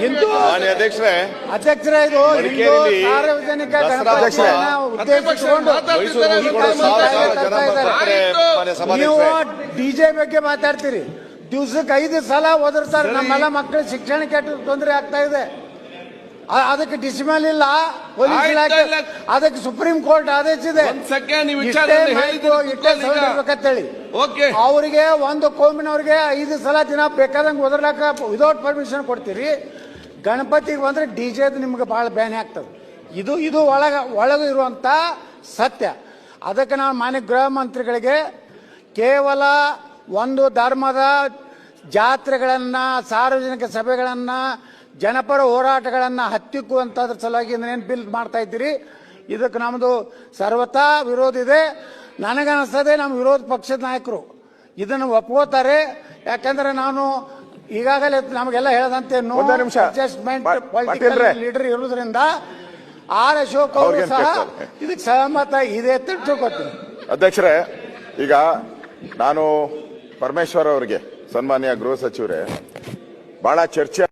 ಹಿಂದೂ ಮಾನ್ಯ ಅಧ್ಯಕ್ಷರೇ, ಅಧ್ಯಕ್ಷರೇ, ಇದು ಹಿಂದೂ ಸಾರ್ವಜನಿಕ ಗಣಪತಿಯನ್ನ ಉದ್ದೇಶಿಸಿಕೊಂಡು ನೀವು ಡಿಜೆ ಬಗ್ಗೆ ಮಾತಾಡ್ತೀರಿ. ದಿವ್ಸಕ್ಕೆ 5 ಸಲ ಓದಿರ್ತಾರೆ. ನಮ್ಮೆಲ್ಲ ಮಕ್ಕಳು ಶಿಕ್ಷಣಕ್ಕೆ ತೊಂದರೆ ಆಗ್ತಾ ಇದೆ. ಅದಕ್ಕೆ ಡಿಸಿಮಲ್ ಇಲ್ಲ, ಪೊಲೀಸ್ ಇಲಾಖೆ ಅದಕ್ಕೆ ಸುಪ್ರೀಂ ಕೋರ್ಟ್ ಆದೇಶಿದೆ. ಇರ್ಬೇಕಂತೇಳಿ ಅವರಿಗೆ ಒಂದು ಕೋಮಿನವ್ರಿಗೆ 5 ಸಲ ದಿನ ಬೇಕಾದಂಗೆ ಓದರ್ಲಾಕ ವಿದೌಟ್ ಪರ್ಮಿಷನ್ ಕೊಡ್ತೀರಿ. ಗಣಪತಿಗೆ ಬಂದ್ರೆ ಡಿಜೆ ನಿಮ್ಗೆ ಬಹಳ ಬ್ಯಾನ್ ಆಗ್ತದೆ. ಇದು ಒಳಗೆ ಇರುವಂತ ಸತ್ಯ. ಅದಕ್ಕೆ ನಾನು ಮಾನ್ಯ ಗೃಹ ಮಂತ್ರಿಗಳಿಗೆ ಕೇವಲ ಒಂದು ಧರ್ಮದ ಜಾತ್ರೆಗಳನ್ನ, ಸಾರ್ವಜನಿಕ ಸಭೆಗಳನ್ನ, ಜನಪರ ಹೋರಾಟಗಳನ್ನು ಹತ್ತಿಕ್ಕುವಂಥದ್ರ ಸಲುವಾಗಿ ಏನೇನು ಬಿಲ್ ಮಾಡ್ತಾ ಇದ್ದೀರಿ, ಇದಕ್ಕೆ ನಮ್ಮದು ಸರ್ವತಾ ವಿರೋಧ ಇದೆ. ನನಗನ್ನಿಸ್ತದೆ ನಮ್ಮ ವಿರೋಧ ಪಕ್ಷದ ನಾಯಕರು ಇದನ್ನು ಒಪ್ಕೋತಾರೆ. ಯಾಕಂದ್ರೆ ನಾನು ಈಗಾಗಲೇ ನಮಗೆಲ್ಲ ಹೇಳದಂತೆ ಅಡ್ಜಸ್ಟ್ಮೆಂಟ್ ಪೊಲಿಟಿಕಲ್ ಲೀಡರ್ ಇರುವುದರಿಂದ ಆರ್ ಅಶೋಕ್ ಅವರು ಸಹ ಇದಕ್ಕೆ ಸಹಮತ ಇದೆ ಅಂತ ತಿಳ್ಕೊತೀನಿ. ಅಧ್ಯಕ್ಷರೇ, ಈಗ ನಾನು ಪರಮೇಶ್ವರ್ ಅವರಿಗೆ, ಸನ್ಮಾನ್ಯ ಗೃಹ ಸಚಿವರೇ, ಬಹಳ ಚರ್ಚೆ